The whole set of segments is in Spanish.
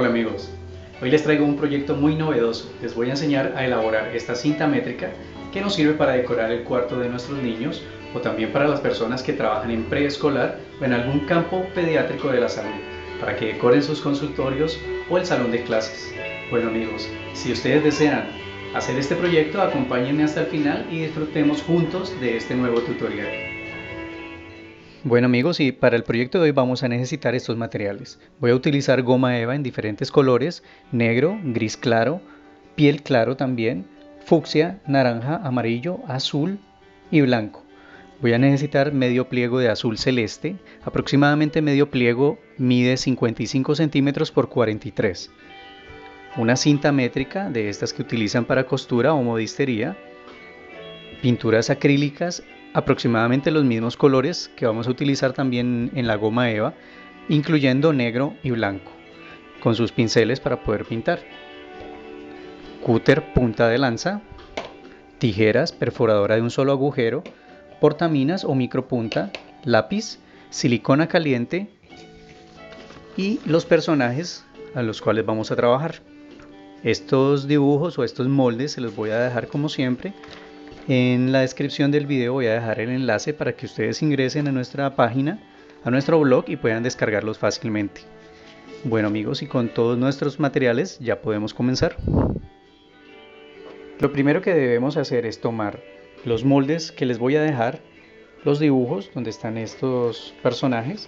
Hola amigos, hoy les traigo un proyecto muy novedoso. Les voy a enseñar a elaborar esta cinta métrica que nos sirve para decorar el cuarto de nuestros niños o también para las personas que trabajan en preescolar o en algún campo pediátrico de la salud, para que decoren sus consultorios o el salón de clases. Bueno amigos, si ustedes desean hacer este proyecto, acompáñenme hasta el final y disfrutemos juntos de este nuevo tutorial. Bueno amigos, y para el proyecto de hoy vamos a necesitar estos materiales. Voy a utilizar goma eva en diferentes colores: negro, gris claro, piel claro también, fucsia, naranja, amarillo, azul y blanco. Voy a necesitar medio pliego de azul celeste, aproximadamente medio pliego mide 55 centímetros por 43. Una cinta métrica de estas que utilizan para costura o modistería, pinturas acrílicas, aproximadamente los mismos colores que vamos a utilizar también en la goma eva, incluyendo negro y blanco, con sus pinceles para poder pintar. Cúter punta de lanza, tijeras, perforadora de un solo agujero, portaminas o micropunta, lápiz, silicona caliente y los personajes a los cuales vamos a trabajar. Estos dibujos o estos moldes se los voy a dejar como siempre. En la descripción del video voy a dejar el enlace para que ustedes ingresen a nuestra página, a nuestro blog, y puedan descargarlos fácilmente. Bueno amigos, y con todos nuestros materiales ya podemos comenzar. Lo primero que debemos hacer es tomar los moldes que les voy a dejar, los dibujos donde están estos personajes,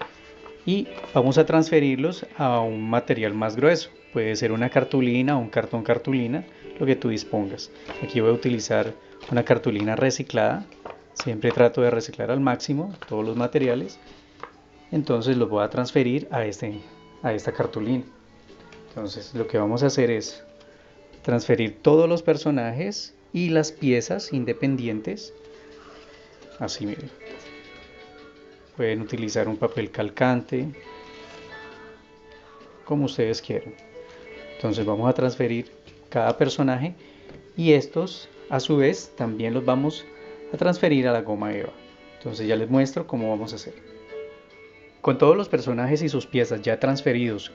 y vamos a transferirlos a un material más grueso. Puede ser una cartulina o un cartón cartulina, lo que tú dispongas. Aquí voy a utilizar una cartulina reciclada. Siempre trato de reciclar al máximo todos los materiales. Entonces los voy a transferir a esta cartulina. Entonces lo que vamos a hacer es transferir todos los personajes y las piezas independientes. Así miren. Pueden utilizar un papel calcante, como ustedes quieran. Entonces vamos a transferir cada personaje y estos a su vez también los vamos a transferir a la goma eva. Entonces ya les muestro cómo vamos a hacer. Con todos los personajes y sus piezas ya transferidos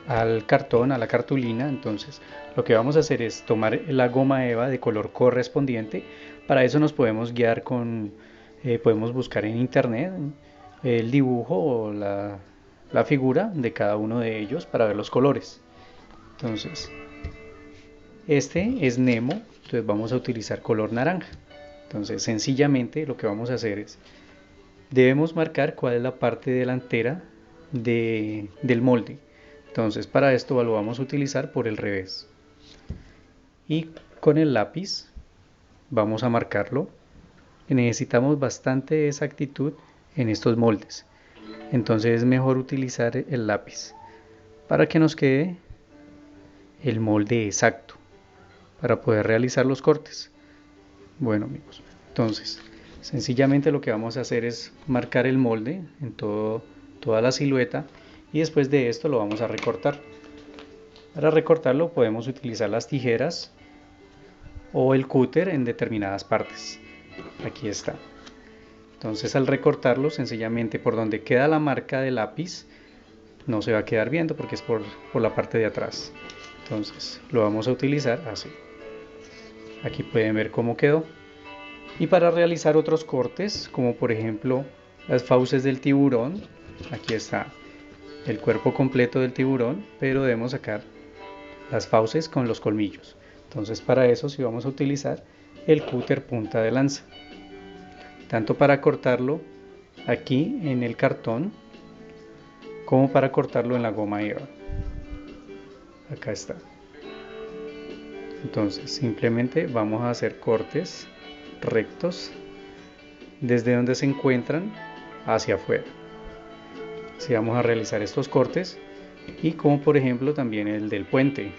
al cartón, a la cartulina, entonces lo que vamos a hacer es tomar la goma eva de color correspondiente. Para eso nos podemos guiar podemos buscar en internet el dibujo o la figura de cada uno de ellos para ver los colores. Entonces este es Nemo, entonces vamos a utilizar color naranja. Entonces sencillamente lo que vamos a hacer es, debemos marcar cuál es la parte delantera del molde. Entonces para esto lo vamos a utilizar por el revés. Y con el lápiz vamos a marcarlo. Necesitamos bastante exactitud en estos moldes. Entonces es mejor utilizar el lápiz para que nos quede el molde exacto para poder realizar los cortes. Bueno amigos, entonces sencillamente lo que vamos a hacer es marcar el molde en toda la silueta y después de esto lo vamos a recortar. Para recortarlo podemos utilizar las tijeras o el cúter en determinadas partes. Aquí está. Entonces al recortarlo, sencillamente por donde queda la marca del lápiz no se va a quedar viendo porque es por la parte de atrás. Entonces lo vamos a utilizar así. Aquí pueden ver cómo quedó. Y para realizar otros cortes, como por ejemplo las fauces del tiburón, aquí está el cuerpo completo del tiburón, pero debemos sacar las fauces con los colmillos. Entonces para eso sí vamos a utilizar el cúter punta de lanza, tanto para cortarlo aquí en el cartón como para cortarlo en la goma eva. Acá está. Entonces simplemente vamos a hacer cortes rectos desde donde se encuentran hacia afuera. Así vamos a realizar estos cortes, y como por ejemplo también el del puente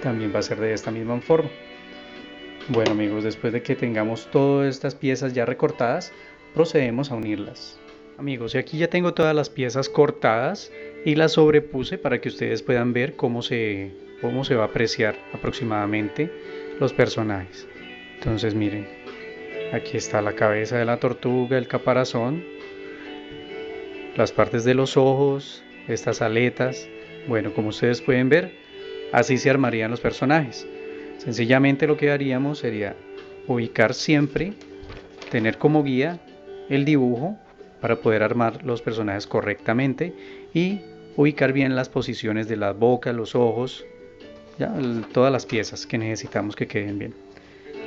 también va a ser de esta misma forma. Bueno amigos, después de que tengamos todas estas piezas ya recortadas, procedemos a unirlas. Amigos, y aquí ya tengo todas las piezas cortadas y las sobrepuse para que ustedes puedan ver cómo se va a apreciar aproximadamente los personajes. Entonces miren, aquí está la cabeza de la tortuga, el caparazón, las partes de los ojos, estas aletas, Bueno, como ustedes pueden ver, así se armarían los personajes. Sencillamente lo que haríamos sería ubicar siempre, tener como guía el dibujo para poder armar los personajes correctamente y ubicar bien las posiciones de las bocas, los ojos, ya, todas las piezas que necesitamos que queden bien.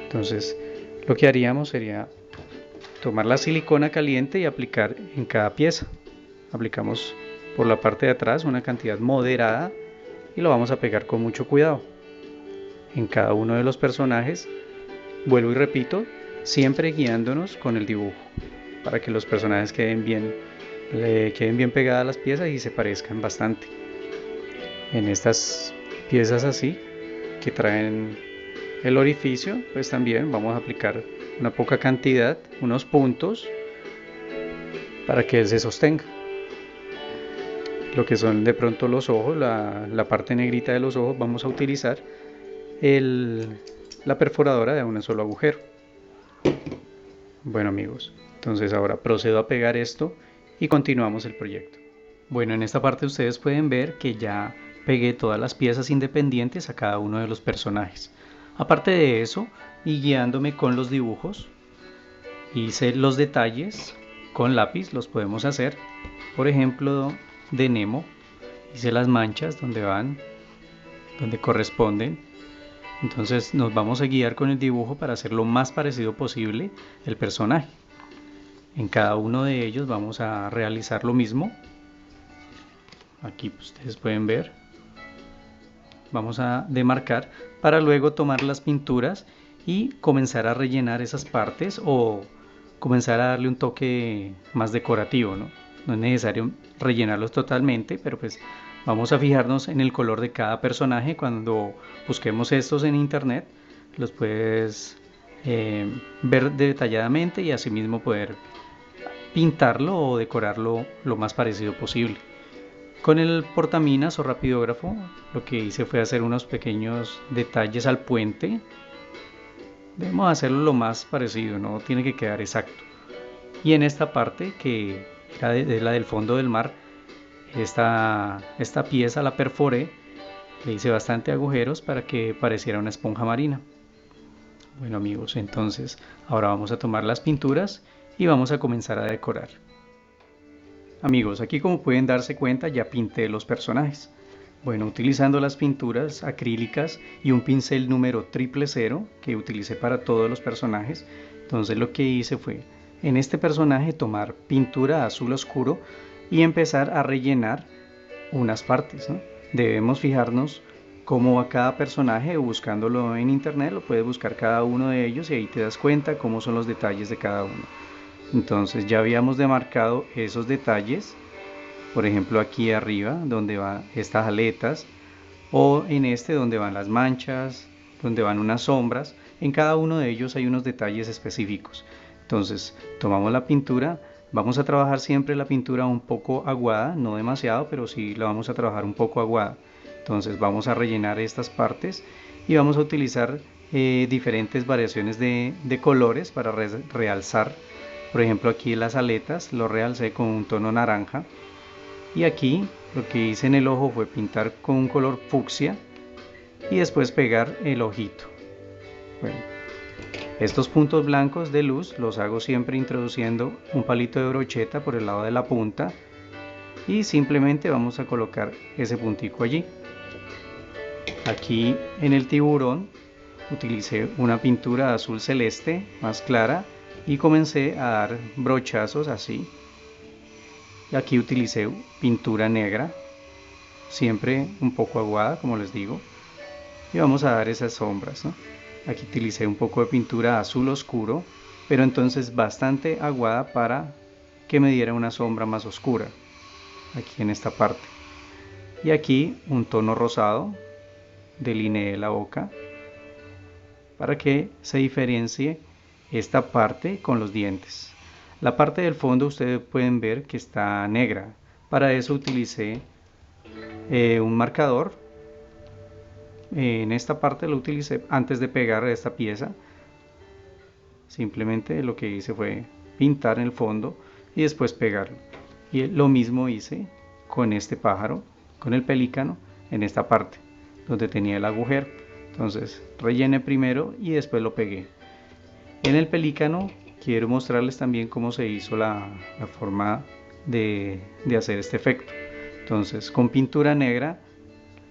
Entonces, lo que haríamos sería tomar la silicona caliente y aplicar en cada pieza. Aplicamos por la parte de atrás una cantidad moderada y lo vamos a pegar con mucho cuidado en cada uno de los personajes. Vuelvo y repito, siempre guiándonos con el dibujo para que los personajes queden bien pegadas las piezas y se parezcan bastante. En estas piezas así que traen el orificio, pues también vamos a aplicar una poca cantidad, unos puntos, para que él se sostenga. Lo que son de pronto los ojos, la parte negrita de los ojos, vamos a utilizar la perforadora de un solo agujero. Bueno amigos, entonces ahora procedo a pegar esto y continuamos el proyecto. Bueno, en esta parte ustedes pueden ver que ya pegué todas las piezas independientes a cada uno de los personajes. Aparte de eso, y guiándome con los dibujos, hice los detalles con lápiz, los podemos hacer. Por ejemplo, de Nemo, hice las manchas donde van, donde corresponden. Entonces nos vamos a guiar con el dibujo para hacer lo más parecido posible el personaje. En cada uno de ellos vamos a realizar lo mismo. Aquí ustedes pueden ver. Vamos a demarcar para luego tomar las pinturas y comenzar a rellenar esas partes o comenzar a darle un toque más decorativo, ¿no? No es necesario rellenarlos totalmente, pero pues vamos a fijarnos en el color de cada personaje. Cuando busquemos estos en internet, los puedes ver detalladamente y asimismo poder pintarlo o decorarlo lo más parecido posible. Con el portaminas o rapidógrafo lo que hice fue hacer unos pequeños detalles al puente. Debemos hacerlo lo más parecido, no tiene que quedar exacto. Y en esta parte que era de la del fondo del mar, esta pieza la perforé, le hice bastante agujeros para que pareciera una esponja marina. Bueno amigos, entonces ahora vamos a tomar las pinturas y vamos a comenzar a decorar. Amigos, aquí como pueden darse cuenta ya pinté los personajes. Bueno, utilizando las pinturas acrílicas y un pincel número 000 que utilicé para todos los personajes, entonces lo que hice fue en este personaje tomar pintura azul oscuro y empezar a rellenar unas partes, ¿no? Debemos fijarnos cómo va cada personaje, buscándolo en internet, lo puedes buscar cada uno de ellos y ahí te das cuenta cómo son los detalles de cada uno. Entonces ya habíamos demarcado esos detalles, por ejemplo aquí arriba donde van estas aletas, o en este donde van las manchas, donde van unas sombras. En cada uno de ellos hay unos detalles específicos. Entonces tomamos la pintura, vamos a trabajar siempre la pintura un poco aguada, no demasiado, pero sí la vamos a trabajar un poco aguada. Entonces vamos a rellenar estas partes y vamos a utilizar diferentes variaciones de colores para realzar. Por ejemplo aquí las aletas lo realcé con un tono naranja y aquí lo que hice en el ojo fue pintar con un color fucsia y después pegar el ojito. Bueno, estos puntos blancos de luz los hago siempre introduciendo un palito de brocheta por el lado de la punta y simplemente vamos a colocar ese puntico allí. Aquí en el tiburón utilicé una pintura azul celeste más clara y comencé a dar brochazos así. Y aquí utilicé pintura negra, siempre un poco aguada como les digo, y vamos a dar esas sombras, ¿no? Aquí utilicé un poco de pintura azul oscuro, pero entonces bastante aguada para que me diera una sombra más oscura aquí en esta parte. Y aquí un tono rosado, delineé la boca para que se diferencie esta parte con los dientes. La parte del fondo ustedes pueden ver que está negra. Para eso utilicé un marcador. En esta parte lo utilicé antes de pegar esta pieza. Simplemente lo que hice fue pintar en el fondo y después pegarlo. Y lo mismo hice con este pájaro. con el pelícano en esta parte donde tenía el agujero. Entonces rellené primero y después lo pegué. En el pelícano quiero mostrarles también cómo se hizo la forma de hacer este efecto. Entonces con pintura negra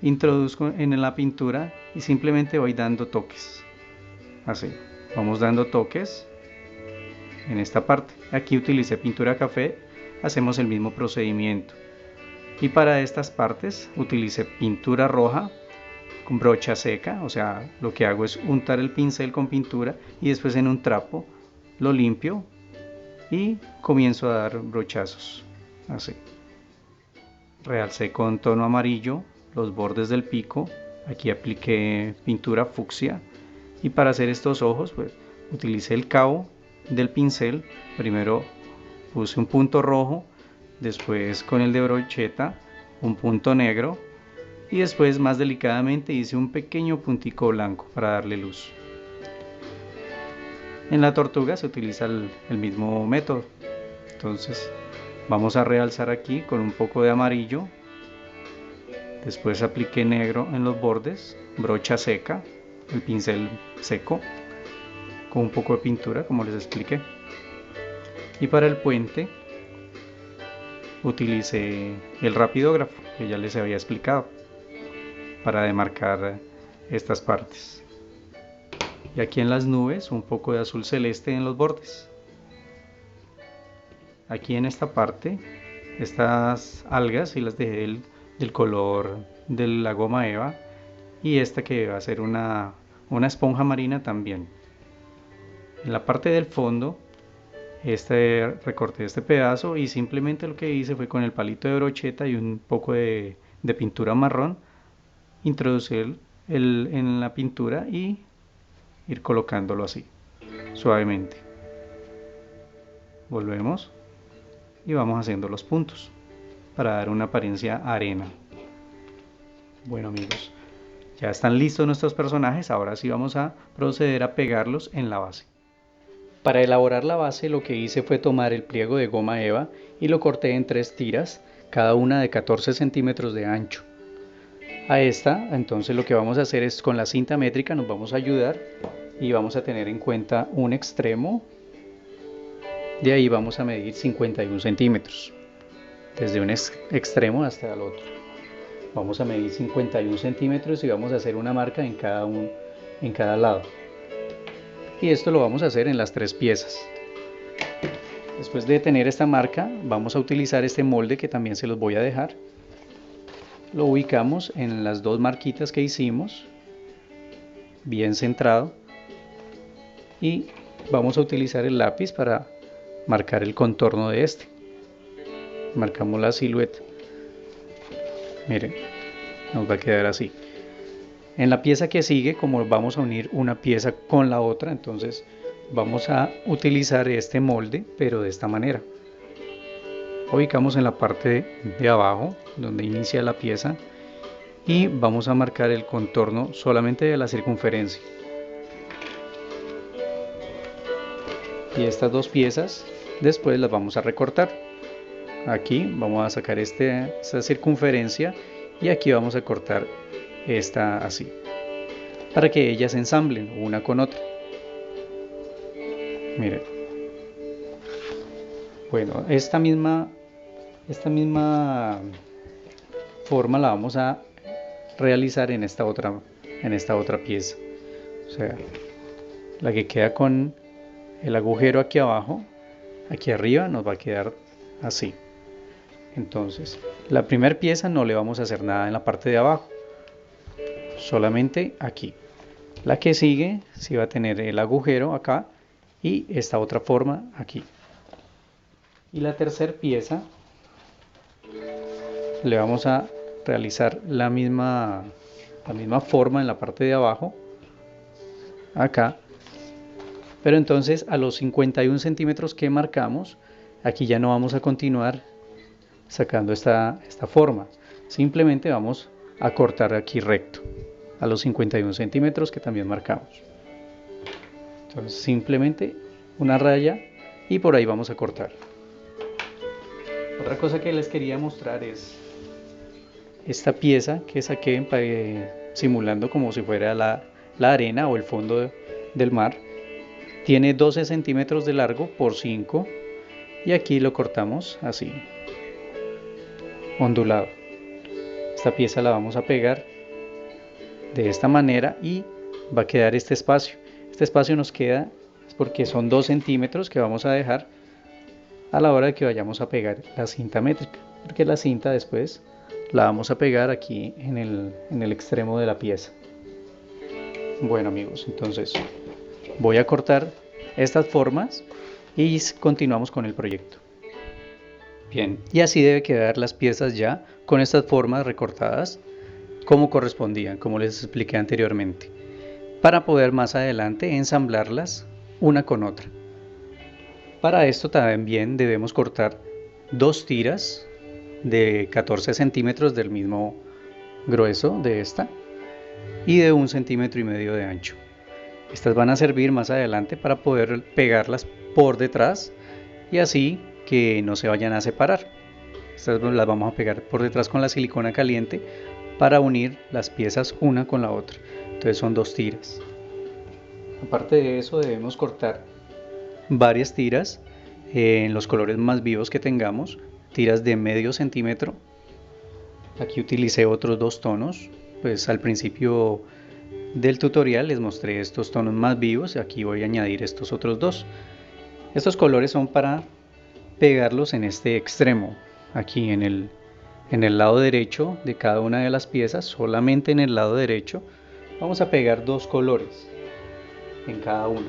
introduzco en la pintura y simplemente voy dando toques. Así, vamos dando toques en esta parte. Aquí utilicé pintura café, hacemos el mismo procedimiento. Y para estas partes utilicé pintura roja con brocha seca, o sea, lo que hago es untar el pincel con pintura y después en un trapo lo limpio y comienzo a dar brochazos, así. Realcé con tono amarillo los bordes del pico, aquí apliqué pintura fucsia y para hacer estos ojos pues utilicé el cabo del pincel, primero puse un punto rojo, después con el de brocheta un punto negro y después más delicadamente hice un pequeño puntico blanco para darle luz. En la tortuga se utiliza el mismo método, entonces vamos a realzar aquí con un poco de amarillo, después apliqué negro en los bordes, brocha seca, el pincel seco, con un poco de pintura como les expliqué. Y para el puente utilicé el rapidógrafo que ya les había explicado para demarcar estas partes. Y aquí en las nubes un poco de azul celeste en los bordes. Aquí en esta parte, estas algas y las dejé del color de la goma eva y esta que va a ser una esponja marina también. En la parte del fondo recorté este pedazo y simplemente lo que hice fue con el palito de brocheta y un poco de pintura marrón introducir en la pintura y ir colocándolo así suavemente. Volvemos y vamos haciendo los puntos para dar una apariencia arena. Bueno amigos, ya están listos nuestros personajes, ahora sí vamos a proceder a pegarlos en la base. Para elaborar la base lo que hice fue tomar el pliego de goma eva y lo corté en 3 tiras, cada una de 14 centímetros de ancho. A esta entonces lo que vamos a hacer es con la cinta métrica nos vamos a ayudar y vamos a tener en cuenta un extremo, de ahí vamos a medir 51 centímetros, desde un extremo hasta el otro. Vamos a medir 51 centímetros y vamos a hacer una marca en cada lado. Y esto lo vamos a hacer en las 3 piezas. Después de tener esta marca, vamos a utilizar este molde que también se los voy a dejar. Lo ubicamos en las 2 marquitas que hicimos, bien centrado. Y vamos a utilizar el lápiz para marcar el contorno de este. Marcamos la silueta. Miren, nos va a quedar así. En la pieza que sigue, como vamos a unir una pieza con la otra, entonces vamos a utilizar este molde, pero de esta manera. Ubicamos en la parte de abajo, donde inicia la pieza, y vamos a marcar el contorno solamente de la circunferencia. Y estas 2 piezas después las vamos a recortar. Aquí vamos a sacar esta circunferencia y aquí vamos a cortar esta así, para que ellas se ensamblen una con otra. Miren. Bueno, esta misma forma la vamos a realizar en esta otra pieza. O sea, la que queda con el agujero aquí abajo, aquí arriba nos va a quedar así. Entonces, la primera pieza no le vamos a hacer nada en la parte de abajo, solamente aquí. La que sigue sí va a tener el agujero acá y esta otra forma aquí. Y la tercera pieza le vamos a realizar la misma forma en la parte de abajo, acá. Pero entonces a los 51 centímetros que marcamos, aquí ya no vamos a continuar sacando esta forma. Simplemente vamos a cortar aquí recto, a los 51 centímetros que también marcamos. Entonces simplemente una raya y por ahí vamos a cortar. Otra cosa que les quería mostrar es esta pieza que saqué simulando como si fuera la arena o el fondo del mar. Tiene 12 centímetros de largo por 5 y aquí lo cortamos así, ondulado. Esta pieza la vamos a pegar de esta manera y va a quedar este espacio. Este espacio nos queda porque son 2 centímetros que vamos a dejar a la hora de que vayamos a pegar la cinta métrica, porque la cinta después la vamos a pegar aquí en el extremo de la pieza. Bueno amigos, entonces voy a cortar estas formas y continuamos con el proyecto. Bien, y así debe quedar las piezas ya con estas formas recortadas como correspondían, como les expliqué anteriormente, para poder más adelante ensamblarlas una con otra. Para esto también debemos cortar 2 tiras de 14 centímetros del mismo grueso de esta y de 1,5 centímetros de ancho. Estas van a servir más adelante para poder pegarlas por detrás y así que no se vayan a separar. Estas las vamos a pegar por detrás con la silicona caliente para unir las piezas una con la otra. Entonces son 2 tiras. Aparte de eso debemos cortar varias tiras en los colores más vivos que tengamos, tiras de medio centímetro. Aquí utilicé otros 2 tonos, pues al principio del tutorial les mostré estos tonos más vivos, aquí voy a añadir estos otros 2. Estos colores son para pegarlos en este extremo, aquí en el lado derecho de cada una de las piezas, solamente en el lado derecho vamos a pegar 2 colores en cada uno.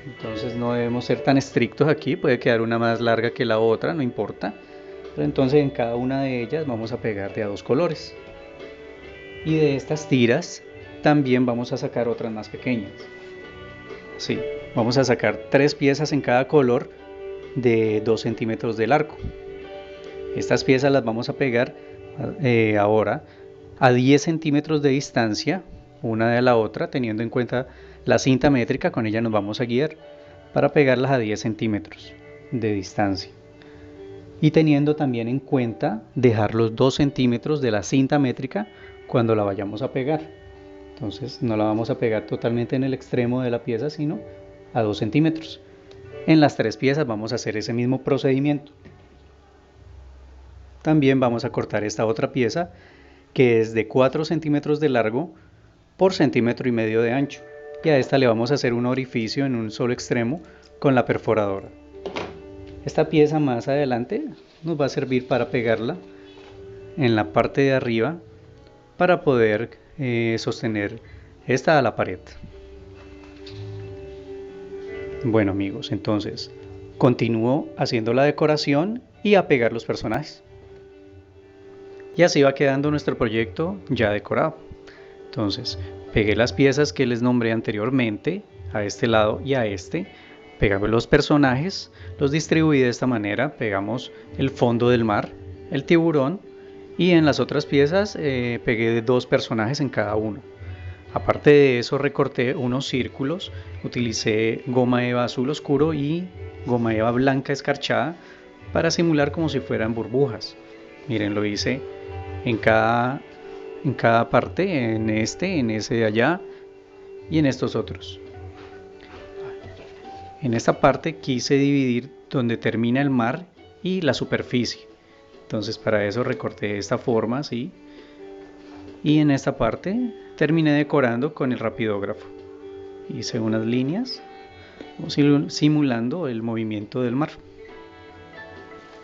Entonces no debemos ser tan estrictos aquí, puede quedar una más larga que la otra, no importa, pero entonces en cada una de ellas vamos a pegar de a 2 colores. Y de estas tiras también vamos a sacar otras más pequeñas. Sí, vamos a sacar 3 piezas en cada color de 2 centímetros de largo. Estas piezas las vamos a pegar ahora a 10 centímetros de distancia una de la otra, teniendo en cuenta la cinta métrica. Con ella nos vamos a guiar para pegarlas a 10 centímetros de distancia. Y teniendo también en cuenta dejar los 2 centímetros de la cinta métrica cuando la vayamos a pegar. Entonces no la vamos a pegar totalmente en el extremo de la pieza, sino a 2 centímetros. En las 3 piezas vamos a hacer ese mismo procedimiento. También vamos a cortar esta otra pieza que es de 4 centímetros de largo por 1,5 centímetros de ancho. Y a esta le vamos a hacer un orificio en un solo extremo con la perforadora. Esta pieza más adelante nos va a servir para pegarla en la parte de arriba para poder sostener esta a la pared. Bueno amigos, entonces continúo haciendo la decoración y a pegar los personajes. Y así va quedando nuestro proyecto ya decorado. Entonces pegué las piezas que les nombré anteriormente a este lado y a este. Pegamos los personajes, los distribuí de esta manera. Pegamos el fondo del mar, el tiburón, y en las otras piezas pegué 2 personajes en cada uno. Aparte de eso recorté unos círculos, utilicé goma eva azul oscuro y goma eva blanca escarchada para simular como si fueran burbujas. Miren, lo hice en cada parte, en ese de allá y en estos otros. En esta parte quise dividir donde termina el mar y la superficie. Entonces para eso recorté de esta forma así. Y en esta parte terminé decorando con el rapidógrafo. Hice unas líneas simulando el movimiento del mar.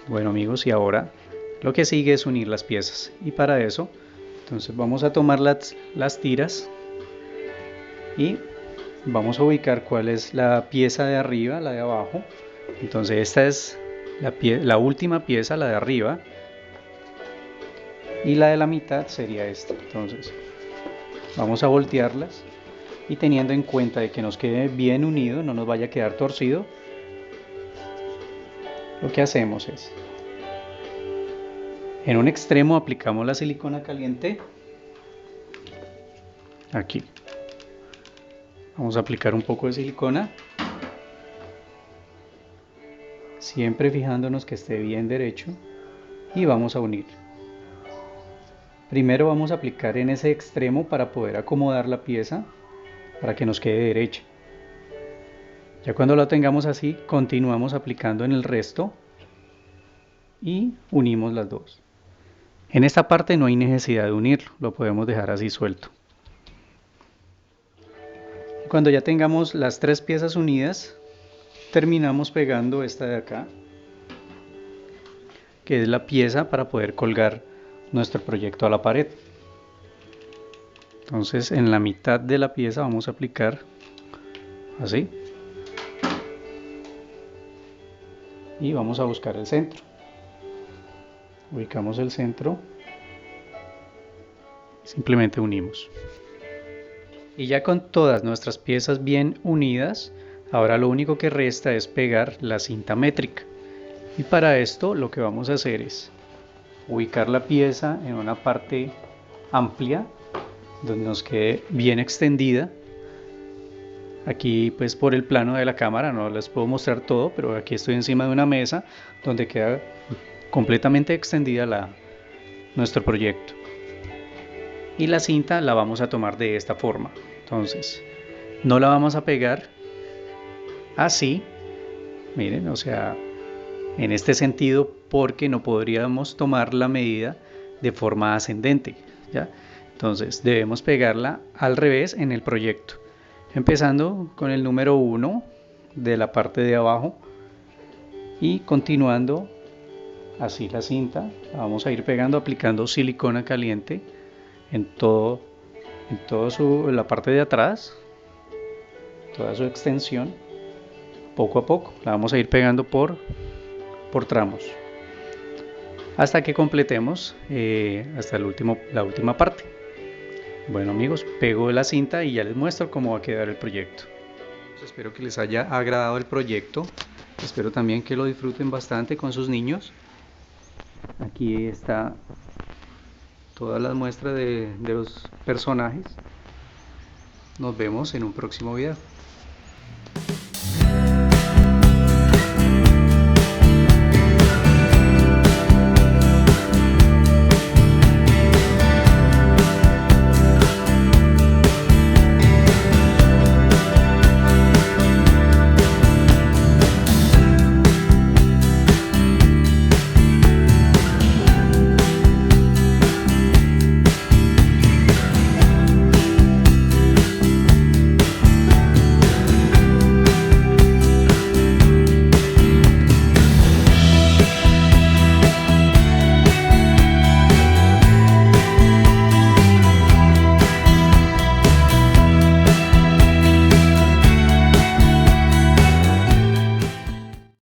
Bueno amigos, y ahora lo que sigue es unir las piezas. Y para eso, entonces vamos a tomar las tiras y vamos a ubicar cuál es la pieza de arriba, la de abajo. Entonces esta es la última pieza, la de arriba, y la de la mitad sería esta. Entonces vamos a voltearlas y teniendo en cuenta de que nos quede bien unido, no nos vaya a quedar torcido, lo que hacemos es, en un extremo aplicamos la silicona caliente, aquí vamos a aplicar un poco de silicona, siempre fijándonos que esté bien derecho, y vamos a unir. Primero vamos a aplicar en ese extremo para poder acomodar la pieza para que nos quede derecha. Ya cuando la tengamos así, continuamos aplicando en el resto y unimos las dos. En esta parte no hay necesidad de unirlo, lo podemos dejar así suelto. Cuando ya tengamos las tres piezas unidas, terminamos pegando esta de acá, que es la pieza para poder colgar nuestro proyecto a la pared. Entonces en la mitad de la pieza vamos a aplicar así y vamos a buscar el centro. Ubicamos el centro, simplemente unimos. Y ya con todas nuestras piezas bien unidas, ahora lo único que resta es pegar la cinta métrica. Y para esto lo que vamos a hacer es ubicar la pieza en una parte amplia donde nos quede bien extendida. Aquí pues por el plano de la cámara no les puedo mostrar todo, pero aquí estoy encima de una mesa donde queda completamente extendida nuestro proyecto. Y la cinta la vamos a tomar de esta forma. Entonces no la vamos a pegar así, miren, o sea, en este sentido, porque no podríamos tomar la medida de forma ascendente, ¿ya? Entonces debemos pegarla al revés en el proyecto, empezando con el número 1 de la parte de abajo y continuando así la cinta. La vamos a ir pegando aplicando silicona caliente en toda la parte de atrás, toda su extensión. Poco a poco la vamos a ir pegando por tramos hasta que completemos hasta la última parte. Bueno amigos, pego la cinta y ya les muestro cómo va a quedar el proyecto. Espero que les haya agradado el proyecto, espero también que lo disfruten bastante con sus niños. Aquí está todas las muestras de los personajes. Nos vemos en un próximo video.